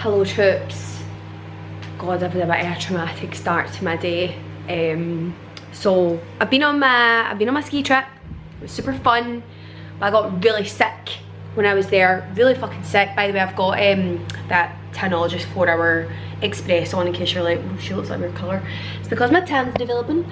Hello troops. God, I've had a bit of a traumatic start to my day. So I've been on my ski trip. It was super fun, but I got really sick when I was there. Really fucking sick. By the way, I've got that Tanologist 4-hour express on, in case you're like, oh, she looks like weird colour. It's because my tan's developing.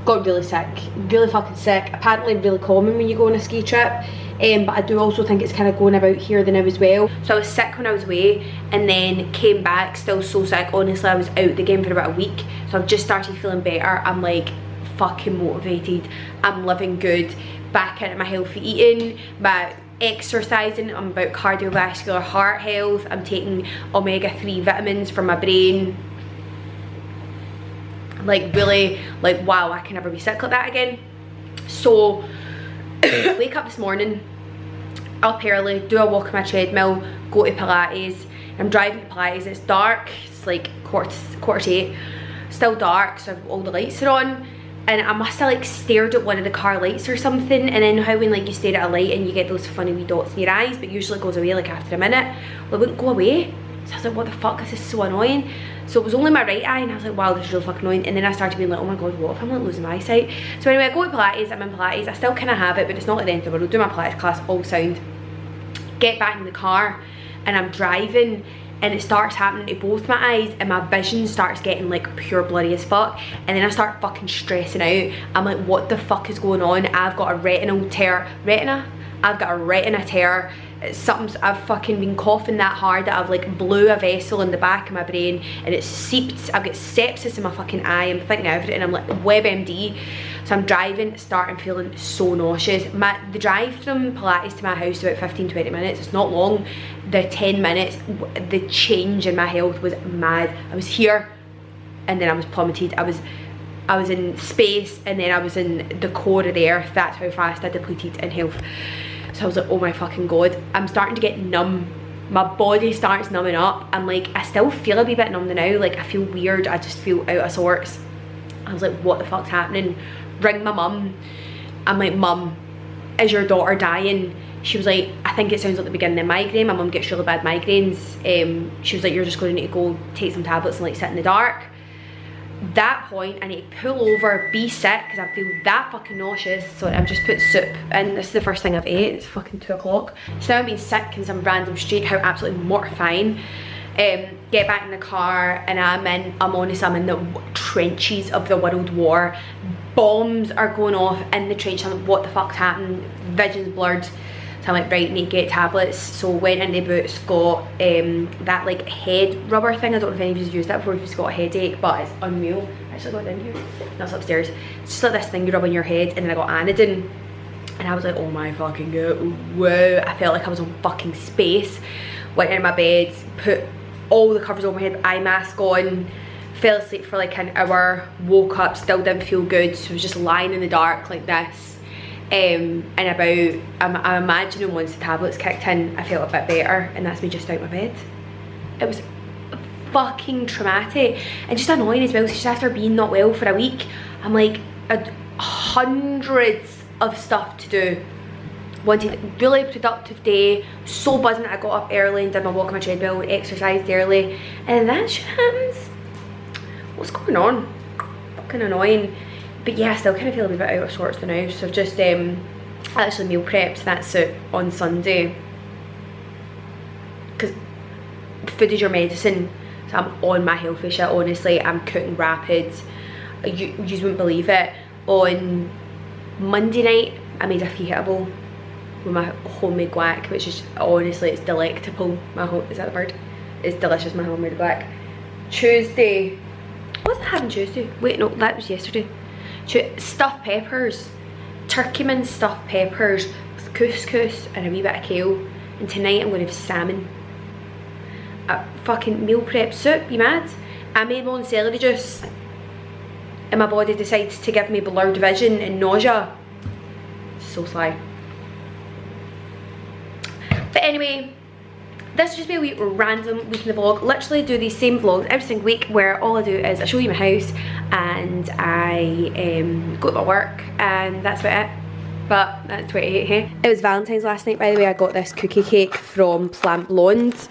Got really sick, really fucking sick. Apparently really common when you go on a ski trip. But I do also think it's kind of going about here the now as well. So I was sick when I was away and then came back still so sick. Honestly, I was out the game for about a week. So I've just started feeling better. I'm like fucking motivated. I'm living good. Back into my healthy eating, my exercising. I'm about cardiovascular heart health. I'm taking omega-3 vitamins for my brain. Like really, like wow, I can never be sick like that again. So wake up this morning, up early, do a walk on my treadmill, go to Pilates. I'm driving to Pilates. It's dark. It's like quarter to 8. Still dark, so all the lights are on. And I must have like stared at one of the car lights or something. And then how when like you stare at a light and you get those funny wee dots in your eyes, but usually it goes away like after a minute. Well, it wouldn't go away. So I was like, what the fuck, this is so annoying. So it was only my right eye and I was like, wow, this is really fucking annoying. And then I started being like, oh my god, what if I'm like losing my eyesight? So anyway, I go to Pilates, I'm in Pilates. I still kind of have it, but it's not at the end of the world. Do my Pilates class, all sound. Get back in the car and I'm driving and it starts happening to both my eyes and my vision starts getting like pure bloody as fuck. And then I start fucking stressing out. I'm like, what the fuck is going on? I've got a retinal tear. I've got a retina tear. I've fucking been coughing that hard that I've like blew a vessel in the back of my brain and it's seeped. I've got sepsis in my fucking eye. I'm thinking of it and I'm like WebMD. So I'm driving, starting feeling so nauseous. The drive from Pilates to my house is about 15-20 minutes. It's not long. The 10 minutes, the change in my health was mad. I was here and then I was plummeted. I was in space and then I was in the core of the earth. That's how fast I depleted in health. So I was like, oh my fucking god. I'm starting to get numb. My body starts numbing up. I'm like, I still feel a wee bit numb now. Like I feel weird. I just feel out of sorts. I was like, what the fuck's happening? Ring my mum. I'm like, mum, is your daughter dying? She was like, I think it sounds like the beginning of migraine. My mum gets really bad migraines. She was like, you're just going to need to go take some tablets and like sit in the dark. That point I need to pull over, be sick because I feel that fucking nauseous. So I've just put soup and this is the first thing I've ate. It's fucking 2 o'clock. So now I'm being sick in some random street. How absolutely mortifying. Get back in the car and I'm in the trenches of the World War. Bombs are going off in the trench. I'm like, what the fuck's happening? Vision's blurred. So I'm like, right, need to get tablets. So went into Boots, got that like head rubber thing. I don't know if anybody's used that before if you've got a headache, but it's unreal. I actually got it in here. That's upstairs. It's just like this thing you rub on your head, and then I got Anodin. And I was like, oh my fucking god, wow. I felt like I was on fucking space. Went into my bed, put all the covers over my head, eye mask on, fell asleep for like an hour, woke up, still didn't feel good. So I was just lying in the dark like this. And I'm imagining once the tablets kicked in, I felt a bit better, and that's me just out my bed. It was fucking traumatic and just annoying as well. So just after being not well for a week, I'm like hundreds of stuff to do. Wanted a really productive day, so buzzing that I got up early and did my walk on my treadmill and exercised early, and that shit happens. What's going on? Fucking annoying. But yeah, I still kind of feel a bit out of sorts now. So I've just actually meal prepped that soup on Sunday because food is your medicine. So I'm on my healthy shit, honestly. I'm cooking rapid. You wouldn't believe it. On Monday night I made a fajita bowl with my homemade guac, which is honestly, it's delectable. Is that the word? It's delicious, my homemade guac. Tuesday, what was I having Tuesday? Wait, no, that was yesterday. Stuffed peppers, Turkeyman stuffed peppers with couscous and a wee bit of kale. And tonight I'm going to have salmon. A fucking meal prep soup, you mad? I made my own celery juice and my body decides to give me blurred vision and nausea. So sly. But anyway, this is just be a wee random week in the vlog. Literally do these same vlogs every single week where all I do is I show you my house and I go to my work and that's about it. But that's 28, hey? It was Valentine's last night, by the way. I got this cookie cake from Plant Blonde.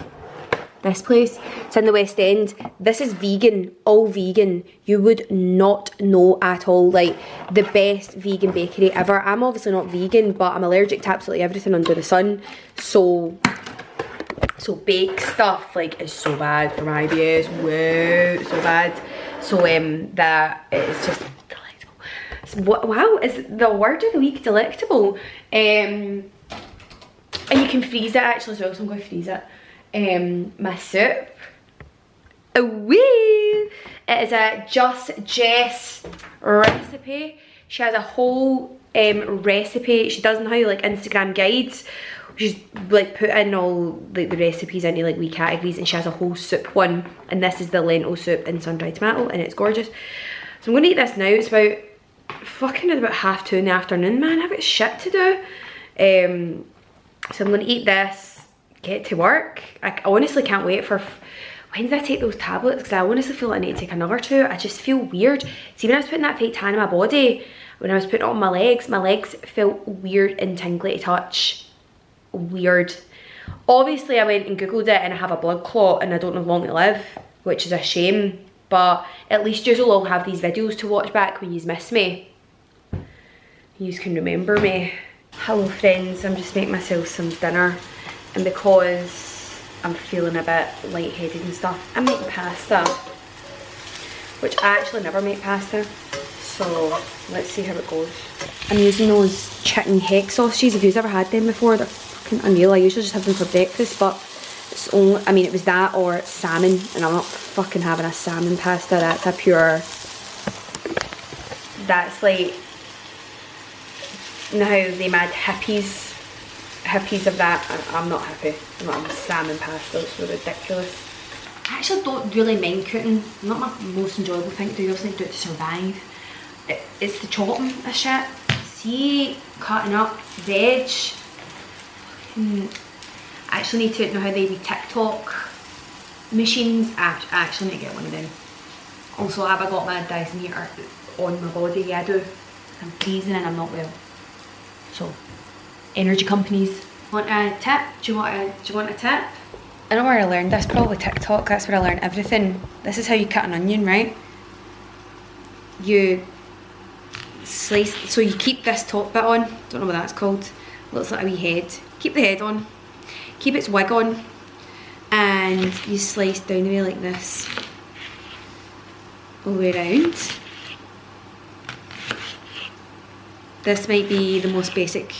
This place, it's in the West End. This is vegan, all vegan. You would not know at all. Like, the best vegan bakery ever. I'm obviously not vegan, but I'm allergic to absolutely everything under the sun. So baked stuff, like, is so bad for my IBS. Whoa, so bad. So that it's just delectable. Wow, is the word of the week delectable? And you can freeze it actually as well, so I'm going to freeze it. My soup. Wee! It is a Just Jess recipe. She has a whole recipe. She does know how like Instagram guides. She's like put in all like the recipes into like wee categories, and she has a whole soup one. And this is the lentil soup in sun-dried tomato, and it's gorgeous. So I'm gonna eat this now. It's about fucking about 2:30 in the afternoon, man. I've got shit to do. So I'm gonna eat this, get to work. I honestly can't wait for, when did I take those tablets? Because I honestly feel like I need to take another 2. I just feel weird. See, when I was putting that fake tan on my body, when I was putting it on my legs felt weird and tingly to touch. Weird. Obviously I went and googled it and I have a blood clot and I don't have long to live, which is a shame, but at least you will all have these videos to watch back when you miss me. You can remember me. Hello friends, I'm just making myself some dinner, and because I'm feeling a bit lightheaded and stuff, I'm making pasta, which I actually never make pasta, so let's see how it goes. I'm using those chicken heck sausages. If you've ever had them before, they're fucking unreal. I usually just have them for breakfast, but it's only, I mean, it was that or salmon, and I'm not fucking having a salmon pasta. That's a pure, that's like, you know how they made hippies of that. I'm not happy. I'm not having salmon pasta. It's so ridiculous. I actually don't really mind cooking. Not my most enjoyable thing to do. I just like do it to survive. It's the chopping of shit. See, cutting up veg. I actually need to know how they be TikTok machines. I actually need to get one of them. Also, have I got my Dyson heater on my body? Yeah, I do. I'm freezing and I'm not well. So, energy companies. Want a tip? Do you want a tip? I don't know where I learned this, probably TikTok. That's where I learned everything. This is how you cut an onion, right? You slice, so you keep this top bit on. Don't know what that's called. Looks like a wee head. Keep the head on. Keep its wig on. And you slice down the way like this. All the way around. This might be the most basic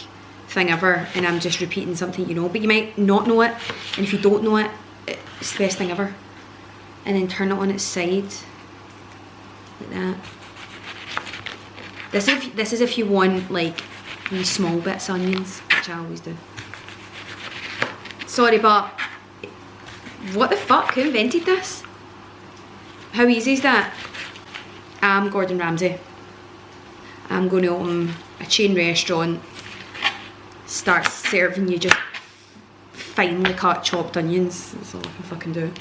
thing ever, and I'm just repeating something you know, but you might not know it, and if you don't know it, it's the best thing ever. And then turn it on its side, like that. This is if you want like these small bits of onions, which I always do. Sorry, but what the fuck? Who invented this? How easy is that? I'm Gordon Ramsay. I'm going to open a chain restaurant, start serving you just finely cut chopped onions. That's all I can fucking do.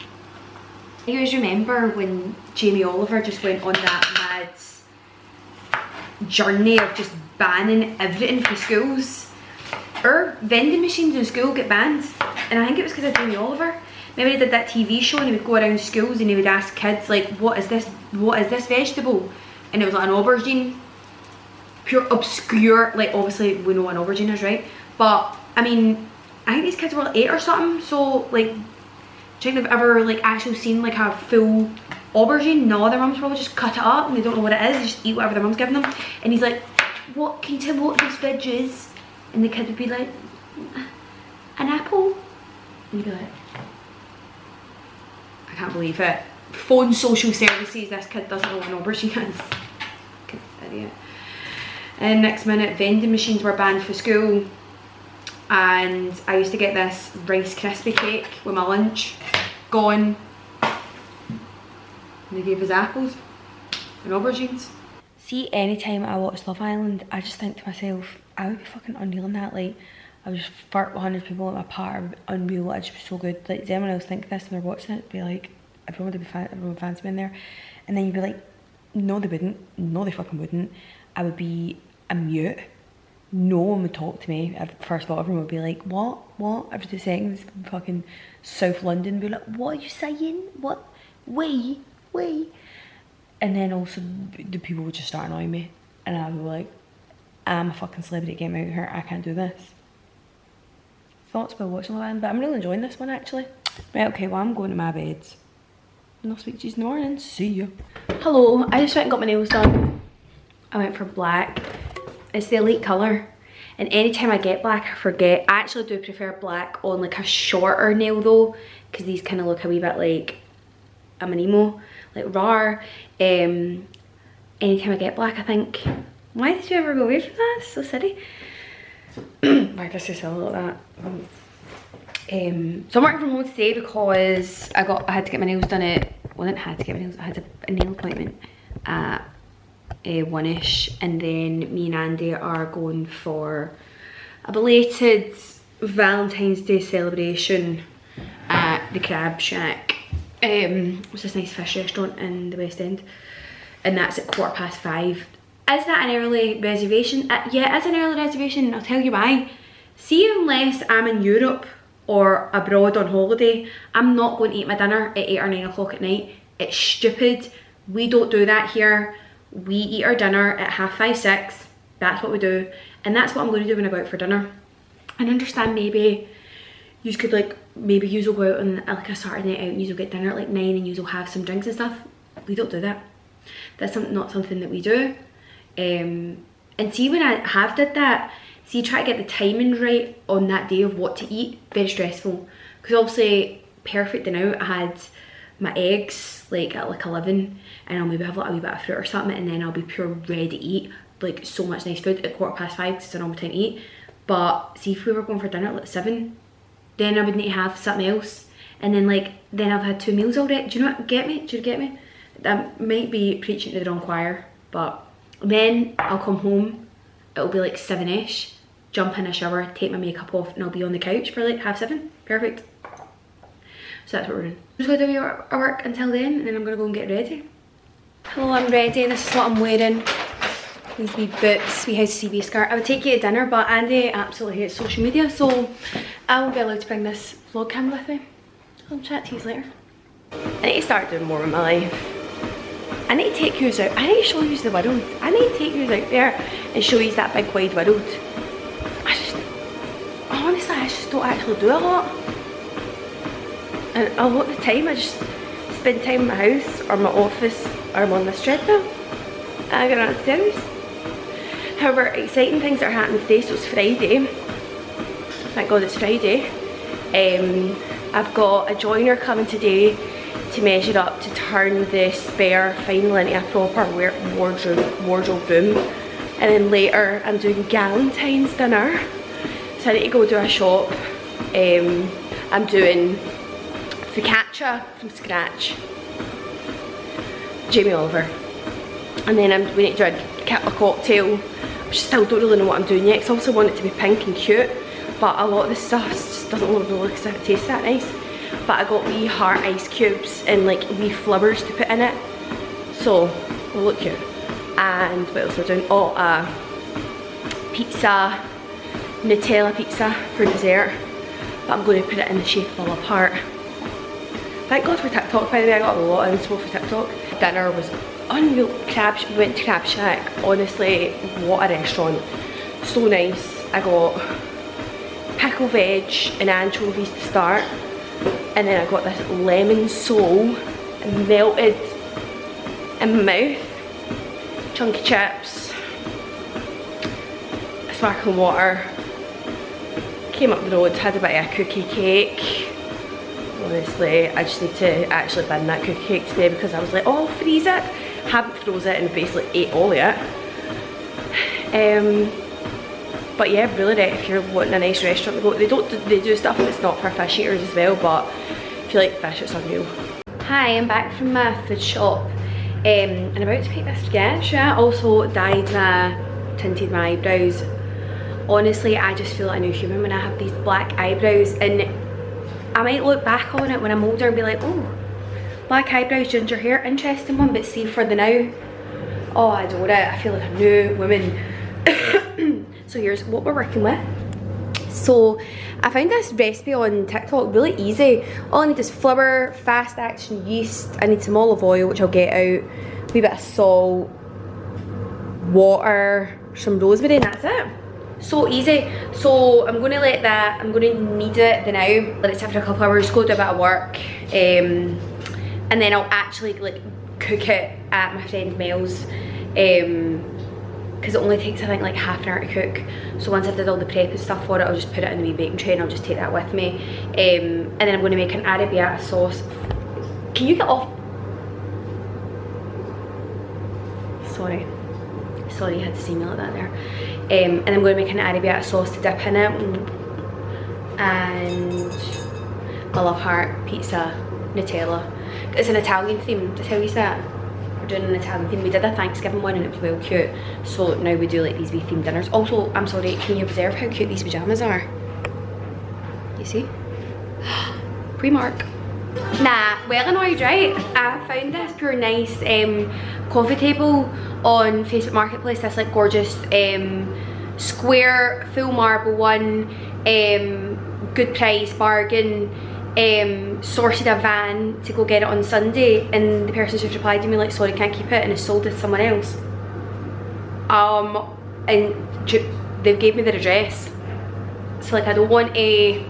You guys remember when Jamie Oliver just went on that mad journey of just banning everything for schools? Our vending machines in school get banned, and I think it was because of Jamie Oliver. Maybe he did that TV show and he would go around schools and he would ask kids like, what is this vegetable? And it was like an aubergine. Pure obscure, like obviously we know what an aubergine is, right? But I mean, I think these kids were like 8 or something, so like, do you think they've ever like actually seen like a full aubergine? No, their mums probably just cut it up and they don't know what it is, they just eat whatever their mum's giving them. And he's like, what, can you tell me what this veg is? And the kid would be like, an apple? And he'd be like, I can't believe it. Phone social services, this kid doesn't know what an aubergine is. Fucking idiot. And next minute, vending machines were banned for school, and I used to get this Rice Krispie cake with my lunch. Gone. And they gave us apples and aubergines. See, anytime I watch Love Island, I just think to myself, I would be fucking unreal in that. Like, I would just flirt with 100 people at my part, unreal. I'd just be so good. Like, does anyone else think this and they're watching it? It'd be like, everyone would fancy me in there. And then you'd be like, no they wouldn't. No they fucking wouldn't. I would be a mute. no one would talk to me. First of all, everyone would be like, what? Every 2 seconds, fucking South London, be like, what are you saying? What? Wait. And then also the people would just start annoying me. And I would be like, I'm a fucking celebrity, get me out of here, I can't do this. Thoughts about watching the band, but I'm really enjoying this one actually. Right, okay, well I'm going to my bed. And I'll speak to you in the morning, see ya. Hello, I just went and got my nails done. I went for black. It's the elite colour. And anytime I get black, I forget. I actually do prefer black on like a shorter nail though, because these kind of look a wee bit like I'm an emo, like raw. Anytime I get black, I think, why did you ever go away from that? It's so silly. Why does it sound like that? So I'm working from home today because I had to get my nails done at, well I didn't have to get my nails, I had a nail appointment at 1ish, and then me and Andy are going for a belated Valentine's Day celebration at the Crab Shack, which is this nice fish restaurant in the West End, and that's at 5:15. Is that an early reservation? Yeah, it's an early reservation, and I'll tell you why. See, unless I'm in Europe or abroad on holiday, I'm not going to eat my dinner at 8 or 9 o'clock at night. It's stupid. We don't do that here. We eat our dinner at 5:30, 6. That's what we do. And that's what I'm going to do when I go out for dinner. I understand maybe you could like, maybe you will go out on like a Saturday night out and you will get dinner at like 9 and you will have some drinks and stuff. We don't do that. That's not something that we do. And see, when I have did that, see, try to get the timing right on that day of what to eat, very stressful. Because obviously, perfect day out, I had my eggs like at like 11, and I'll maybe have like a wee bit of fruit or something, and then I'll be pure ready to eat, like so much nice food at 5:15 because it's a normal time to eat. But see, if we were going for dinner at like 7, then I would need to have something else, and then like, then I've had 2 meals already. Do you know what, get me? Do you get me? That might be preaching to the wrong choir, but then I'll come home, it'll be like 7ish, jump in a shower, take my makeup off, and I'll be on the couch for like 7:30. Perfect. So that's what we're doing. I'm just going to do our work until then, and then I'm going to go and get ready. Hello, I'm ready. This is what I'm wearing. These wee boots, wee House CB skirt. I would take you to dinner, but Andy absolutely hates social media, so I won't be allowed to bring this vlog camera with me. I'll chat to you later. I need to start doing more with my life. I need to take yous out. I need to show yous the world. I need to take yous out there and show yous that big wide world. Honestly, I just don't actually do a lot. And a lot of the time I just spend time in my house or my office, or I'm on this treadmill and I get on the stairs. However, exciting things that are happening today, so it's Friday. Thank God it's Friday. I've got a joiner coming today to measure up to turn the spare finally into a proper wardrobe room. And then later I'm doing Galentine's dinner, so I need to go to a shop. I'm doing foccacia from scratch, Jamie Oliver, and then we need to do a cocktail, which I still don't really know what I'm doing yet, because I also want it to be pink and cute, but a lot of the stuff just doesn't really look as if it tastes that nice. But I got wee heart ice cubes and like wee flowers to put in it, so it'll look cute. And what else we're doing? Oh, pizza, Nutella pizza for dessert, but I'm going to put it in the shape of a love heart. Thank God for TikTok, by the way. I got a lot of inspo for TikTok. Dinner was unreal. We went to Crab Shack. Honestly, what a restaurant. So nice. I got pickle veg and anchovies to start, and then I got this lemon sole melted in my mouth. Chunky chips, sparkling water. Came up the road, had a bit of a cookie cake. Honestly, I just need to actually bin that cookie cake today, because I was like, oh, I'll freeze it. Haven't froze it and basically ate all of it. But yeah, really, if you're wanting a nice restaurant to go, they do stuff that's not for fish eaters as well, but if you like fish, it's unreal. Hi, I'm back from my food shop, and I'm about to paint this sketch. I also tinted my eyebrows. Honestly, I just feel like a new human when I have these black eyebrows, and I might look back on it when I'm older and be like, oh, black eyebrows, ginger hair, interesting one, but see, for the now, oh, I adore it. I feel like a new woman. So here's what we're working with. So I found this recipe on TikTok really easy. All I need is flour, fast action yeast, I need some olive oil, which I'll get out, a wee bit of salt, water, some rosemary, and that's it. So easy. So I'm going to let that, I'm going to knead it now, let it sit for a couple hours, go do a bit of work, and then I'll actually like cook it at my friend Mel's, because it only takes I think like half an hour to cook. So once I've did all the prep and stuff for it, I'll just put it in the wee baking tray and I'll just take that with me. And then I'm going to make an arrabbiata sauce. Can you get off? Sorry, I had to see me like that there. And I'm going to make an arrabbiata sauce to dip in it. And I love heart, pizza, Nutella. It's an Italian theme, did I tell you that? We're doing an Italian theme. We did a Thanksgiving one and it was well cute. So now we do like these wee themed dinners. Also, I'm sorry, can you observe how cute these pyjamas are? You see? Pre-mark. Nah, well annoyed, right? I found this pure nice coffee table on Facebook Marketplace. This like gorgeous square full marble one, good price, bargain. Sorted a van to go get it on Sunday, and the person just replied to me like, sorry, can't keep it, and it's sold to someone else. And they gave me their address, so like I don't want to,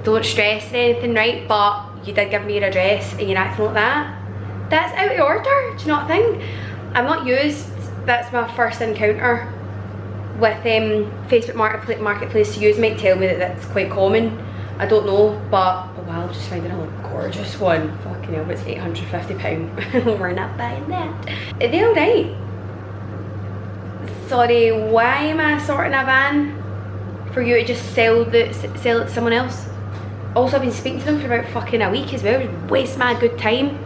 don't stress or anything, right, but you did give me your address and you're acting like that. That's out of order, do you not think? I'm not used, that's my first encounter with Facebook Marketplace to use. Might tell me that that's quite common, I don't know, but oh wow, I've just found a gorgeous one. Fucking hell, it's £850. We're not buying that. Are they alright? Sorry, why am I sorting a van for you to just sell it to someone else? Also, I've been speaking to them for about fucking a week as well. Just waste my good time.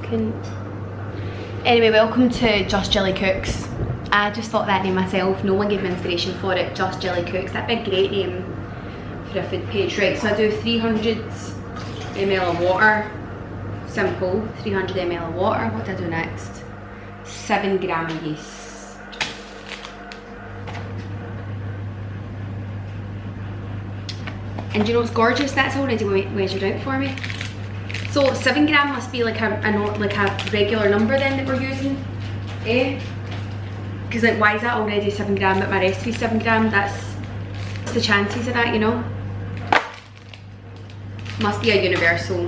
Fucking. Anyway, welcome to Just Jilly Cooks. I just thought that name myself. No one gave me inspiration for it. Just Jilly Cooks. That'd be a great name for a food page. Right, so I do 300 ml of water. Simple. 300 ml of water. What do I do next? 7 gram of yeast. And do you know what's gorgeous? That's already measured out for me. So 7 gram must be like a regular number then that we're using, eh? Because like, why is that already 7 gram but my recipe's 7 gram? That's the chances of that, you know? Must be a universal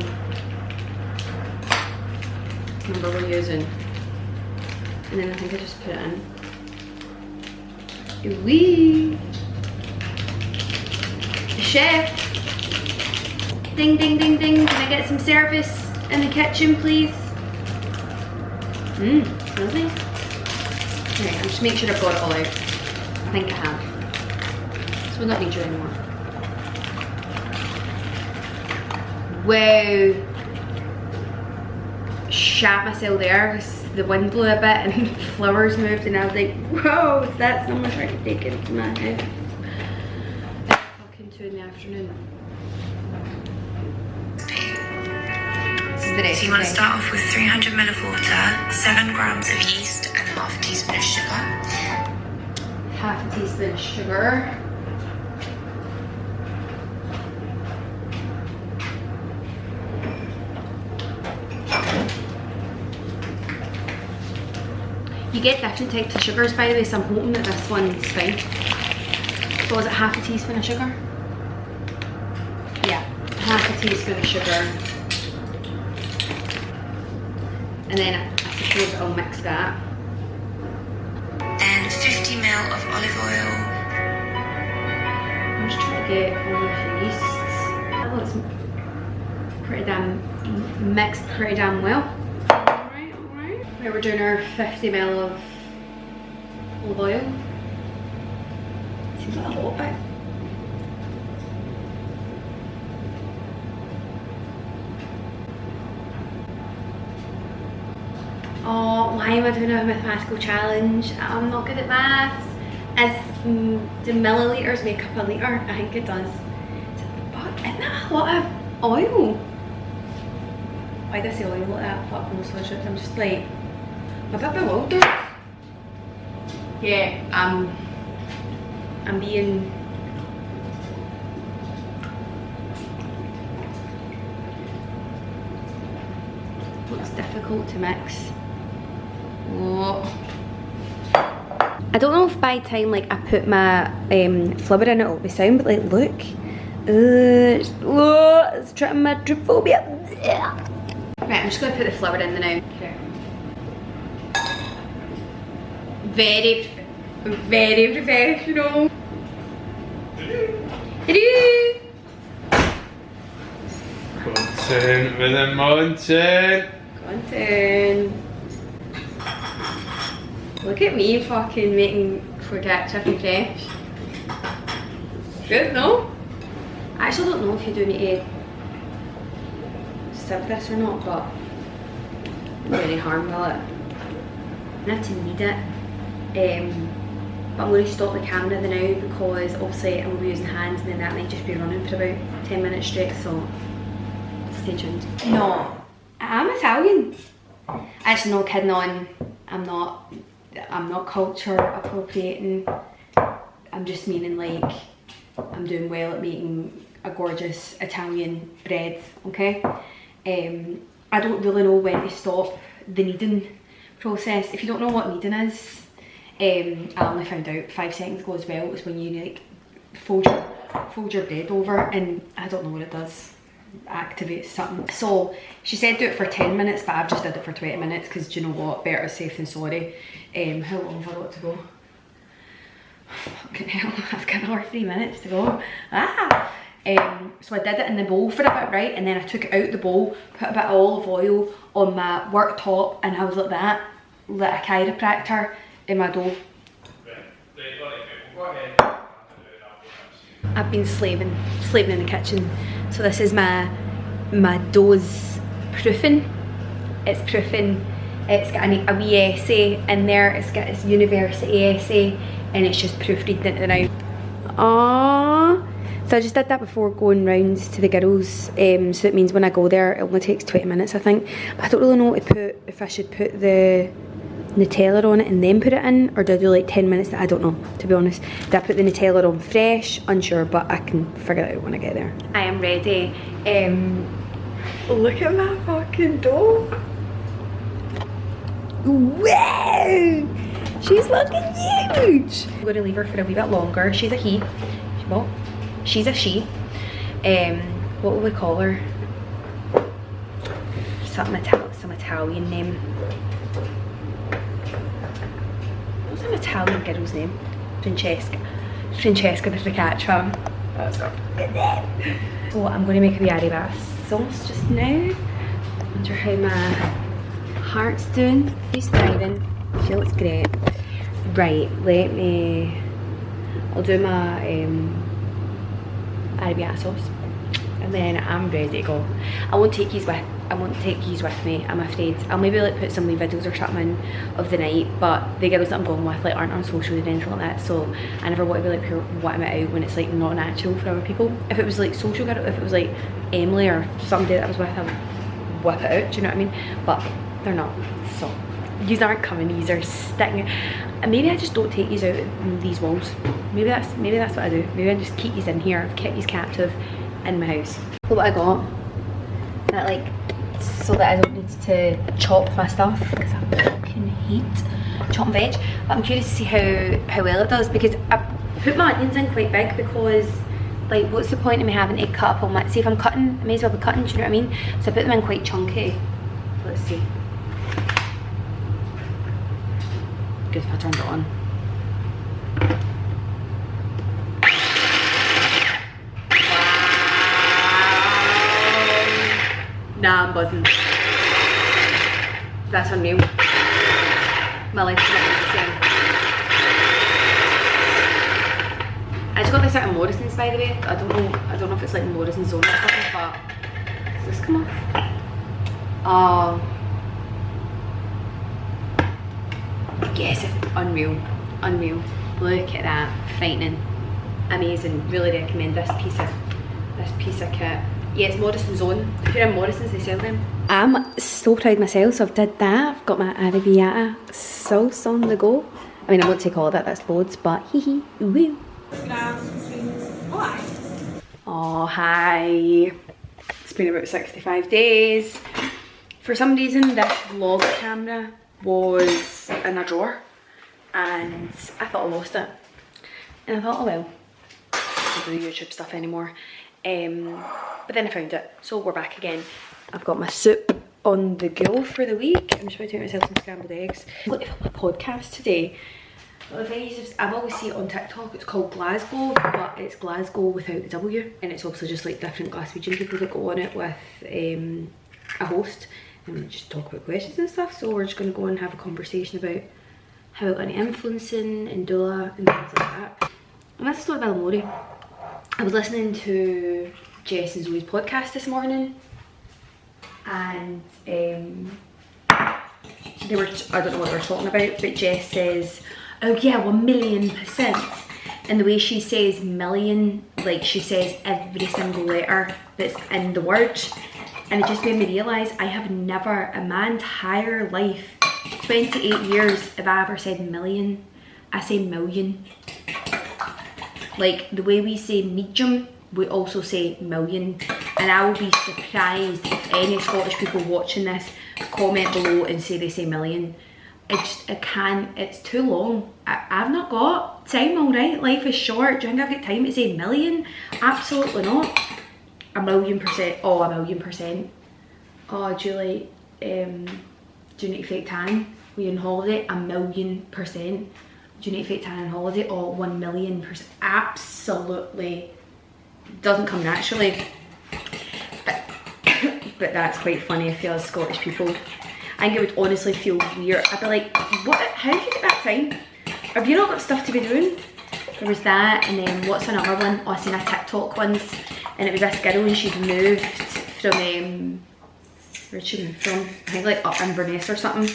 number we're using. And then I think I just put it in. Wee. Chef, ding ding ding ding, can I get some service in the kitchen please? Smells nice. Right, I'll just make sure I've got it all out. I think I have. So we'll not need you anymore. Wow. Shat myself there because the wind blew a bit and the flowers moved and I was like, whoa, that's someone trying to take it into my house. 2 in the afternoon. This is the day. So you want to start off with 300 ml of water, 7 grams of yeast, and half a teaspoon of sugar. Half a teaspoon of sugar. You get different types of sugars, by the way, so I'm hoping that this one's fine. So is it half a teaspoon of sugar? Yeah, half a teaspoon of sugar. And then I suppose I'll mix that. And 50 ml of olive oil. I'm just trying to get all of the yeasts. That looks pretty damn mixed pretty damn well. Alright, alright. Right, we're doing our 50 ml of olive oil. Seems like a lot bit. Oh, why am I doing a mathematical challenge? I'm not good at maths. Do milliliters make up a litre? I think it does. Fuck, isn't that a lot of oil? Why do I say oil like that? Fuck, no solutions. I'm just like, I'm a bit bewildered. Yeah, I'm being... Looks difficult to mix. Oh. I don't know if by the time like I put my flubber in it'll be sound, but like look. It's trying my trypophobia. Right, I'm just gonna put the flubber in the now. Okay. Very professional. Content with a mountain. Content. Look at me fucking making focaccia from fresh. Good, no? I actually don't know if you do need to serve this or not, but not any harm will it? I have to knead it. But I'm going to stop the camera now because obviously I'm going to be using hands and then that might just be running for about 10 minutes straight, so stay tuned. No, I'm Italian. Actually, no, kidding on. I'm not culture appropriating. I'm just meaning like I'm doing well at making a gorgeous Italian bread, okay? I don't really know when to stop the kneading process. If you don't know what kneading is, I only found out 5 seconds ago as well. It's when you like fold your bread over, and I don't know what it does. Activates something. So she said do it for 10 minutes, but I've just did it for 20 minutes because do you know what? Better safe than sorry. How long have I got to go? Fucking hell, I've got another 3 minutes to go. So I did it in the bowl for a bit, right? And then I took it out the bowl, put a bit of olive oil on my work top, and I was like that, like a chiropractor in my dough. I've been slaving in the kitchen. So this is my dough's proofing. It's proofing. It's got a wee essay in there. It's got its university essay, and it's just proofreading it now. Aww. So I just did that before going round to the girls. So it means when I go there, it only takes 20 minutes, I think. But I don't really know what to put. If I should put the Nutella on it and then put it in, or do I do like 10 minutes? I don't know, to be honest. Did I put the Nutella on fresh? Unsure, but I can figure it out when I get there. I am ready. Look at my fucking dough. Wow! She's looking huge! I'm going to leave her for a wee bit longer. She's a he. What? She's a she. What will we call her? Some Italian name. What's an Italian girl's name? Francesca the focaccia. That's got a good name. So I'm going to make a wee arrabbiata sauce just now. Wonder how my heart's doing. He's thriving. She looks great. Right, I'll do my arrabbiata sauce, and then I'm ready to go. I won't take these with me, I'm afraid. I'll maybe like put some wee videos or something in of the night, but the girls that I'm going with like aren't on social or anything like that, so I never want to be like whipping it out when it's like not natural for other people. If it was like social girl, if it was like Emily or somebody that I was with, I would whip it out, do you know what I mean? But they're not, so these aren't coming, these are sticking. And maybe I just don't take these out in these walls. Maybe that's what I do. Maybe I just keep these in here, keep these captive in my house. Look what I got. That like, so that I don't need to chop my stuff, because I fucking hate chopping veg. But I'm curious to see how well it does, because I put my onions in quite big, because like what's the point of me having to cut up all my, see if I'm cutting, I may as well be cutting, do you know what I mean? So I put them in quite chunky. Let's see. Good if I turned it on. Nah, I'm buzzing. That's unreal. My life's not the same. I just got this out of Morrison's, by the way. I don't know if it's like Morrison's own or something, but does this come off? Oh. Yes, unreal. Look at that, frightening, amazing. Really recommend this piece of kit. Yeah, it's Morrison's own. If you're in Morrison's, they sell them. I'm so proud of myself, so I've did that. I've got my arrabbiata sauce on the go. I mean, I won't take all of that, that's loads, but hee hee, woo. Oh, hi. It's been about 65 days. For some reason, this vlog camera was in a drawer and I thought I lost it. And I thought, oh well, I don't do YouTube stuff anymore. But then I found it, so we're back again. I've got my soup on the go for the week. I'm just about to make myself some scrambled eggs. Look at my podcast today. Well, the thing is, I've always seen it on TikTok, it's called Glasgow, but it's Glasgow without the W. And it's obviously just like different Glaswegian people that go on it with a host. And we just talk about questions and stuff. So we're just going to go and have a conversation about how I got any influencing and doula and things like that. And that's the story about Mori. I was listening to Jess and Zoe's podcast this morning. And they were, I don't know what they were talking about, but Jess says, oh yeah, 1,000,000%. And the way she says million, like she says every single letter that's in the word. And it just made me realise I have never in my entire life, 28 years, if I ever said million, I say million. Like the way we say medium, we also say million. And I will be surprised if any Scottish people watching this comment below and say they say million. I can't, it's too long. I've not got time, alright? Life is short. Do you think I've got time to say million? Absolutely not. 1,000,000%. Oh, 1,000,000%. Oh, do you like, do you need to fake tan when you're on holiday? 1,000,000%. Do you need to fake tan on holiday? Oh, 1,000,000%. Absolutely. Doesn't come naturally. But that's quite funny if you as Scottish people. I think it would honestly feel weird. I'd be like, what? How do you get that time? Have you not got stuff to be doing? There was that, and then what's another one? Oh, I seen a TikTok once, and it was this girl and she'd moved from, where'd she move from? I think like up Inverness or something,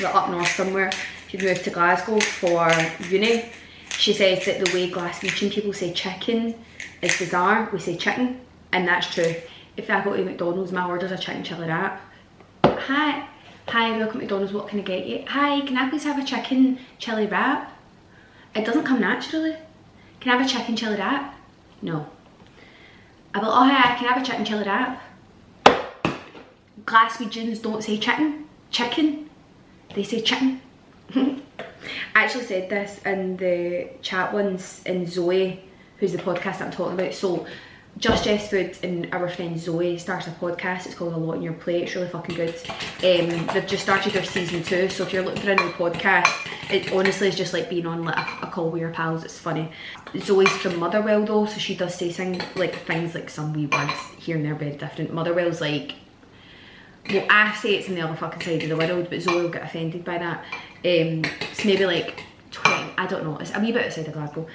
like up north somewhere. She'd moved to Glasgow for uni. She says that the way Glaswegian people say chicken is bizarre. We say chicken, and that's true. If I go to McDonald's, my order's a chicken chili wrap. Hi, welcome to McDonald's, what can I get you? Hi, can I please have a chicken chili wrap? It doesn't come naturally. Can I have a chicken chili wrap? No. I'll be like, oh hi, can I have a chicken chili wrap? Glaswegians don't say chicken. They say chicken. I actually said this in the chat once, in Zoe, who's the podcast that I'm talking about. So Just Jess Food and our friend Zoe started a podcast. It's called A Lot on Your Plate. It's really fucking good. They've just started their season 2, so if you're looking for a new podcast, it honestly is just like being on like a call with your pals. It's funny. Zoe's from Motherwell though, so she does say things like some wee words here and there very different. Motherwell's like, well, I say it's on the other fucking side of the world, but Zoe will get offended by that. It's maybe like 20, I don't know, it's a wee bit outside of Glasgow.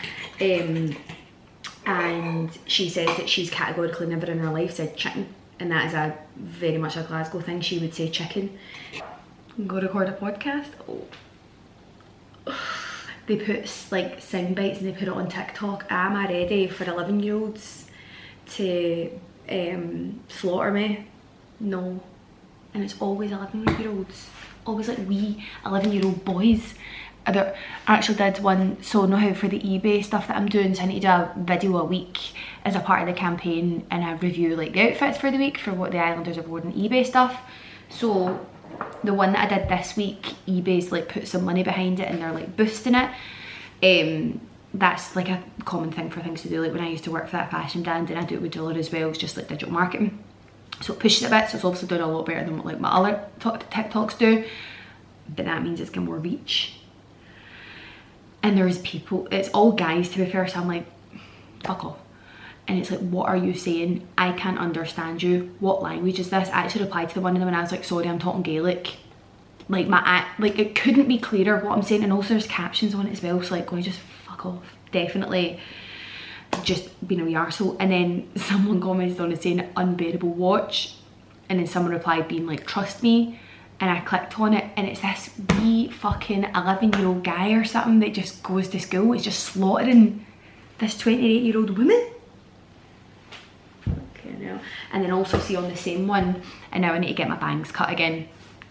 And she says that she's categorically never in her life said chicken, and that is a very much a Glasgow thing. She would say chicken. Go record a podcast. Oh. They put like sound bites and they put it on TikTok. Am I ready for 11-year-olds to slaughter me? No. And it's always 11-year-olds, always like wee 11-year-old boys. I actually did one, so know how for the eBay stuff that I'm doing, so I need to do a video a week as a part of the campaign, and I review like the outfits for the week for what the Islanders have worn eBay stuff. So the one that I did this week, eBay's like put some money behind it and they're like boosting it. That's like a common thing for things to do. Like when I used to work for that fashion brand, and I do it with Diller as well, it's just like digital marketing. So it pushes it a bit, so it's obviously doing a lot better than what like my other TikToks do, but that means it's got more reach. And there's people, it's all guys to be fair, so I'm like, fuck off. And it's like, what are you saying? I can't understand you. What language is this? I actually replied to the one of them and I was like, sorry, I'm talking Gaelic. Like like it couldn't be clearer what I'm saying, and also there's captions on it as well, so like, go just fuck off. Definitely just being a wee arsehole. And then someone commented on it saying unbearable watch, and then someone replied being like, trust me. And I clicked on it, and it's this wee fucking 11-year-old guy or something that just goes to school. It's just slaughtering this 28-year-old woman. Okay, now. And then also see on the same one, and now I need to get my bangs cut again,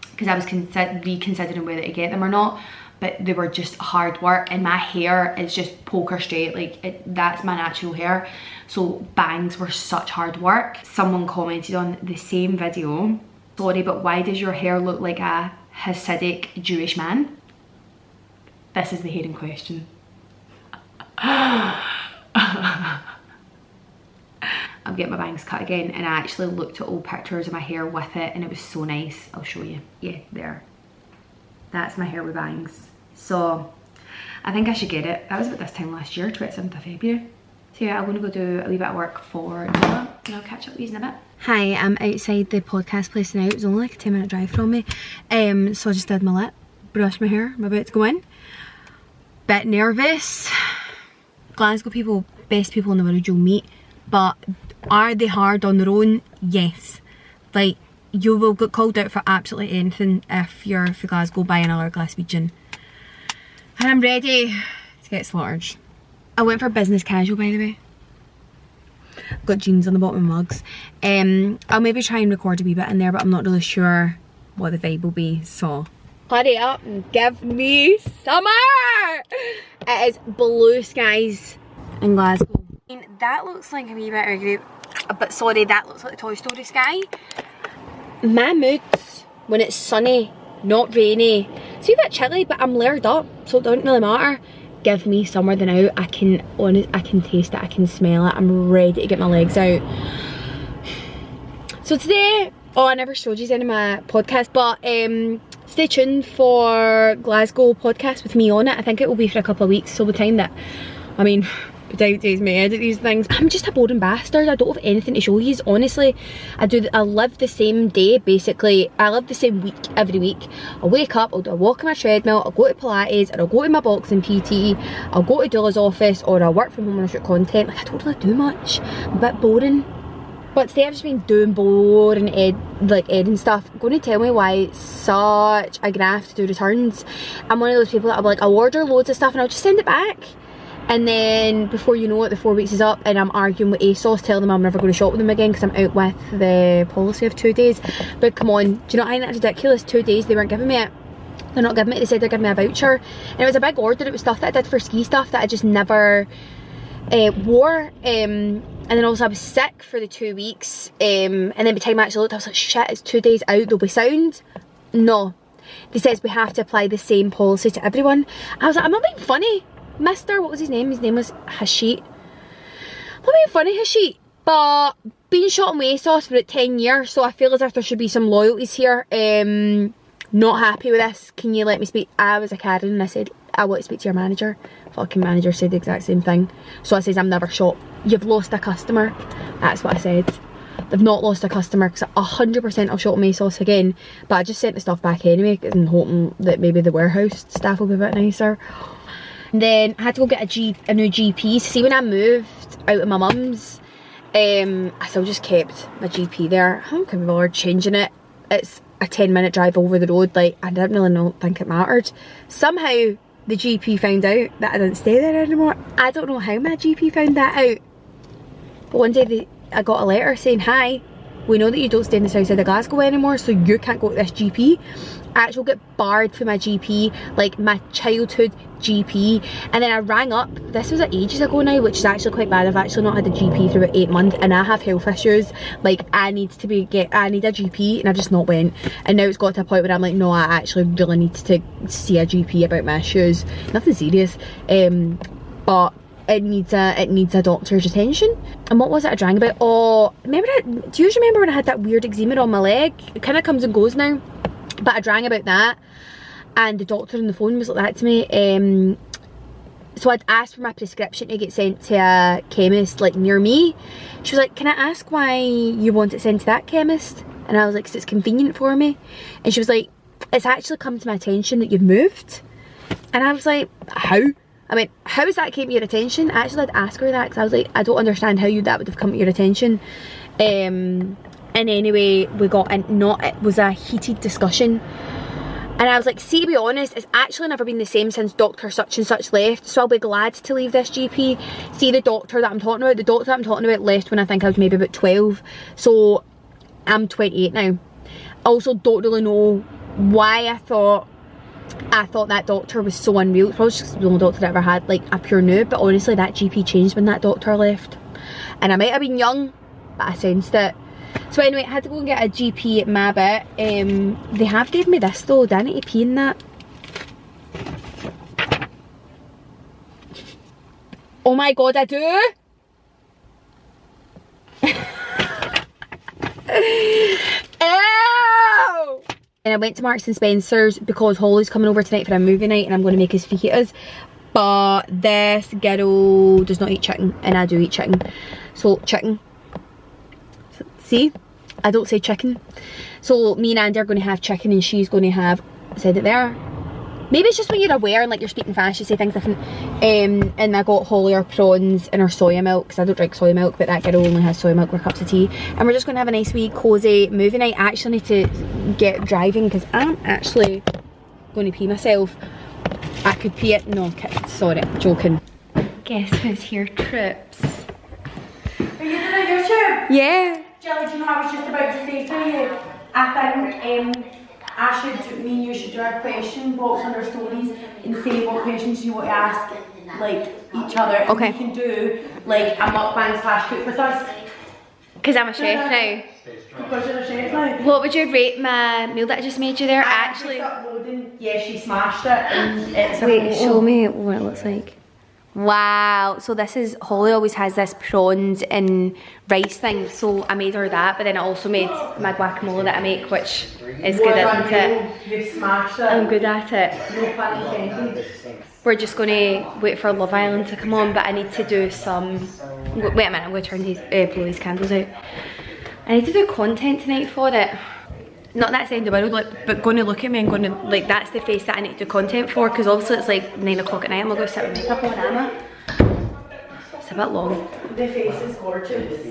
because I was reconsidering whether to get them or not. but they were just hard work, and my hair is just poker straight, like that's my natural hair, so bangs were such hard work. Someone commented on the same video, sorry, but why does your hair look like a Hasidic Jewish man? This is the hair in question. I'm getting my bangs cut again, and I actually looked at old pictures of my hair with it, and it was so nice. I'll show you. Yeah, there. That's my hair with bangs. So I think I should get it. That was about this time last year, 27th of February. So yeah, I'm gonna go do a wee bit of work for Noah, and I'll catch up with you in a bit. Hi, I'm outside the podcast place now. It was only like a 10-minute drive from me. So I just did my lip, brushed my hair, I'm about to go in. Bit nervous. Glasgow people, best people in the world you'll meet, but are they hard on their own? Yes. Like, you will get called out for absolutely anything if you're for Glasgow by another Glaswegian. And I'm ready to get slaughtered. I went for business casual, by the way. I've got jeans on the bottom of my mugs. I'll maybe try and record a wee bit in there, but I'm not really sure what the vibe will be, so hurry up and give me summer! It is blue skies in Glasgow. I mean, that looks like a wee bit of a group, but sorry, that looks like the Toy Story sky. My moods when it's sunny, not rainy, it's a wee bit chilly, but I'm layered up, so it doesn't really matter. Give me summer the now. I can taste it, I can smell it. I'm ready to get my legs out. So today, oh, I never showed you any of my podcast, but stay tuned for Glasgow podcast with me on it. I think it will be for a couple of weeks, so the time that, I mean, without days may edit these things. I'm just a boring bastard. I don't have anything to show you, honestly. I live the same day, basically. I live the same week every week. I'll wake up, I'll do a walk on my treadmill, I'll go to Pilates, or I'll go to my boxing PT, I'll go to Doula's office, or I'll work from home and I shoot content. Like, I don't really do much. I'm a bit boring. But today I've just been doing boring editing stuff. Going to tell me why it's such a graft to do returns. I'm one of those people that I'll order loads of stuff and I'll just send it back. And then before you know it, the 4 weeks is up and I'm arguing with ASOS, telling them I'm never going to shop with them again because I'm out with the policy of 2 days. But come on, do you know, I think that's ridiculous. 2 days, they weren't giving me it. They're not giving me it, they said they're giving me a voucher. And it was a big order, it was stuff that I did for ski stuff that I just never wore. And then also I was sick for the 2 weeks. And then by the time I actually looked, I was like, shit, it's 2 days out, they'll be sound. No. They says we have to apply the same policy to everyone. I was like, I'm not being funny. Mr. what was his name? His name was Hashit. I'm not being funny, Hashit. But been shot on ASOS for about 10 years, so I feel as if there should be some loyalties here. Not happy with this. Can you let me speak? I was a Karen and I said, I want to speak to your manager. Fucking manager said the exact same thing. So I says, I'm never shot. You've lost a customer. That's what I said. They've not lost a customer because 100% I'll shop on ASOS again. But I just sent the stuff back anyway and hoping that maybe the warehouse staff will be a bit nicer. And then I had to go get a new GP. See, when I moved out of my mum's, I still just kept my GP there. I don't be bothered changing it. It's a 10-minute drive over the road. Like, I didn't really think it mattered. Somehow the GP found out that I didn't stay there anymore. I don't know how my GP found that out. But one day I got a letter saying, hi, we know that you don't stay in the south side of Glasgow anymore, so you can't go to this GP. I actually get barred from my GP, like my childhood GP. And then I rang up, this was ages ago now, which is actually quite bad. I've actually not had a GP for about 8 months and I have health issues. Like, I need a GP and I've just not went. And now it's got to a point where I'm like, no, I actually really need to see a GP about my issues. Nothing serious, but it needs a doctor's attention. And what was it I rang about? Oh, remember that, do you remember when I had that weird eczema on my leg? It kind of comes and goes now. But I rang about that and the doctor on the phone was like that to me. So I'd asked for my prescription to get sent to a chemist like near me. She was like, can I ask why you want it sent to that chemist? And I was like, 'cause it's convenient for me. And she was like, it's actually come to my attention that you've moved. And I was like, how? I mean, how has that came to your attention? I actually had to ask her that because I was like, I don't understand how that would have come to your attention. And anyway, we got in, it was a heated discussion. And I was like, see, to be honest, it's actually never been the same since Dr. Such and Such left. So I'll be glad to leave this GP. See, the doctor that I'm talking about, left when I think I was maybe about 12. So I'm 28 now. Also don't really know why I thought I thought that doctor was so unreal. It's probably just the only doctor I ever had like a pure noob, but honestly that GP changed when that doctor left. And I might have been young, but I sensed it. So anyway, I had to go and get a GP at my bit. They have gave me this though. Do I need to pee in that? Oh my god, I do! Ew! And I went to Marks and Spencer's because Holly's coming over tonight for a movie night and I'm going to make his fajitas. But this girl does not eat chicken and I do eat chicken. So chicken. See? I don't say chicken. So me and Andy are going to have chicken and she's going to have, said it there. Maybe it's just when you're aware and like you're speaking fast, you say things different. And I got Holly her prawns and her soya milk because I don't drink soya milk, but that girl only has soya milk with cups of tea. And we're just going to have a nice wee cozy movie night. I actually need to get driving because I'm actually going to pee myself. I could pee it. No, sorry, joking. Guess who's here, Trips? Are you doing a YouTube? Yeah. Jelly, do you know what I was just about to say to you? I think me and you should do a question box on our stories and say what questions you want to ask like each other. And okay. we can do like a mukbang / cook with us. Because I'm a chef now. Because you're a chef now. What would you rate my meal that I just made you there? Actually. Yeah, she smashed it and it's a Wait, photo. show me what it looks like. Wow, so this is, Holly always has this prawns and rice thing, so I made her that, but then I also made my guacamole that I make, which is good, isn't it? You smashed it. I'm good at it. No pun intended. We're just going to wait for Love Island to come on, but I need to do some, wait a minute, I'm going to turn these, blow these candles out. I need to do content tonight for it. Not that side of the world, like, but going to look at me and going to, like, that's the face that I need to do content for, because obviously it's like 9 o'clock at night, I'm going to go sit with makeup on, Anna. It's a bit long. The face is gorgeous.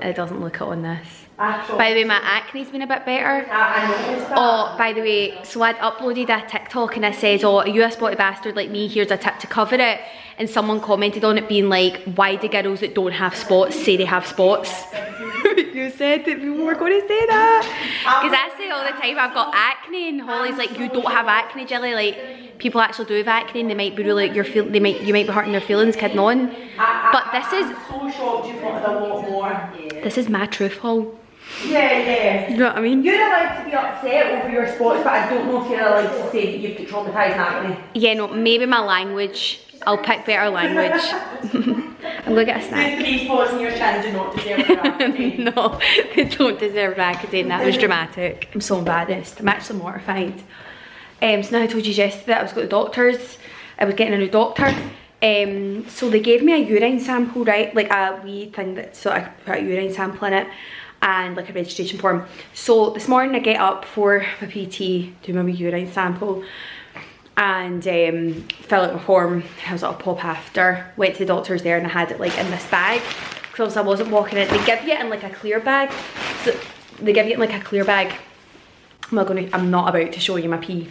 It doesn't look it on this. Actually, By the way, my acne's been a bit better. I noticed that. Oh, by the way, so I'd uploaded a TikTok and I said, oh, are you a spotty bastard like me? Here's a tip to cover it. And someone commented on it being like, why do girls that don't have spots say they have spots? You said that people were going to say that. Because I say all the time I've got acne and Holly's like, you don't have acne, Jilly. Like, people actually do have acne and they might be really, you might be hurting their feelings kidding on. But this is, I'm so shocked you've wanted a lot more. this is my truth haul. Yeah. You know what I mean? You're allowed to be upset over your spots, but I don't know if you're allowed to say that you've got traumatised acne. Yeah, no, maybe my language. I'll pick better language. I'm gonna get a snack. The 3 spots in your chin do not deserve Accutane. No, they don't deserve Accutane. That was dramatic. I'm so embarrassed. I'm actually mortified. So now I told you yesterday that I was going to the doctor's. I was getting a new doctor. So they gave me a urine sample, right? Like a wee thing that, so I could put a urine sample in it and like a registration form. So this morning I get up for my PT, do my wee urine sample and fill out my form. I was at a pop after, went to the doctor's there and I had it like in this bag because I wasn't walking it. They give you it in like a clear bag. So they give you it in like a clear bag. I'm not about to show you my pee.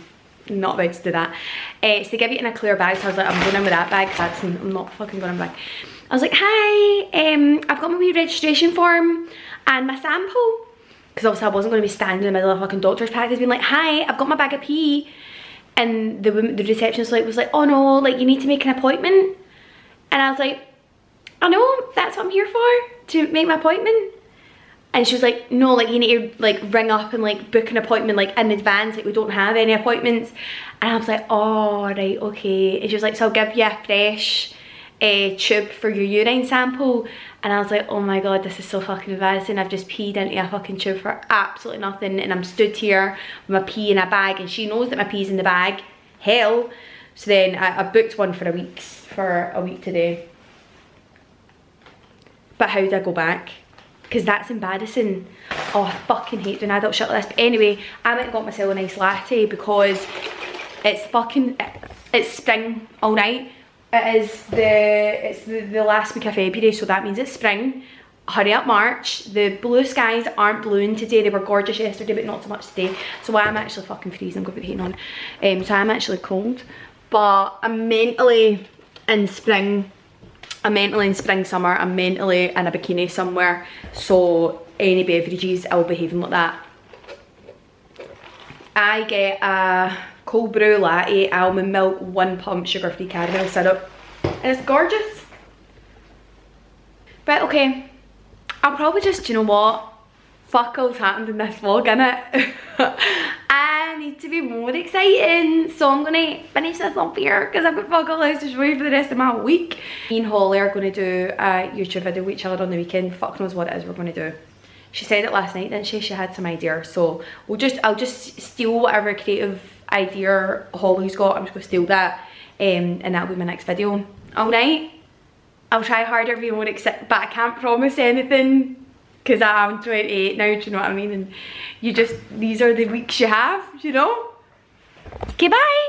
I'm not about to do that. So they give you it in a clear bag, so I was like, I'm going in with that bag. I'm not fucking going in with that bag. I was like, hi, I've got my wee registration form and my sample. Because obviously I wasn't going to be standing in the middle of a fucking doctor's practice being like, hi, I've got my bag of pee. And the receptionist was like, oh no, like you need to make an appointment. And I was like, I know, that's what I'm here for, to make my appointment. And she was like, no, like you need to like ring up and like book an appointment like in advance, like we don't have any appointments. And I was like, oh, right, okay. And she was like, so I'll give you a fresh tube for your urine sample. And I was like, oh my god, this is so fucking embarrassing. I've just peed into a fucking tube for absolutely nothing and I'm stood here with my pee in a bag and she knows that my pee's in the bag. Hell. So then I booked one for a week today. But how did I go back? Because that's embarrassing. Oh, I fucking hate doing adult shit like this. But anyway, I went and got myself a nice latte because it's spring all night. It's the last week of February, so that means it's spring. Hurry up March. The blue skies aren't bluing today. They were gorgeous yesterday, but not so much today. So I'm actually fucking freezing. I'm going to put the heating on. So I'm actually cold. But I'm mentally in spring. I'm mentally in spring, summer. I'm mentally in a bikini somewhere. So any beverages, I'll be behaving like that. I get a cold brew latte, almond milk, 1 pump sugar-free caramel syrup, and it's gorgeous. But okay, I'll probably just, you know what, fuck all's happened in this vlog, innit? I need to be more exciting, so I'm gonna finish this up here because I've got fuck all else to show you for the rest of my week. Me and Holly are gonna do a YouTube video with each other on the weekend. Fuck knows what it is we're gonna do. She said it last night, didn't she? She had some idea, so I'll just steal whatever creative idea Holly's got. I'm just gonna steal that, and that'll be my next video. Alright? I'll try harder, be more excited, but I can't promise anything because I'm 28 now, do you know what I mean? And these are the weeks you have, you know? Okay, bye!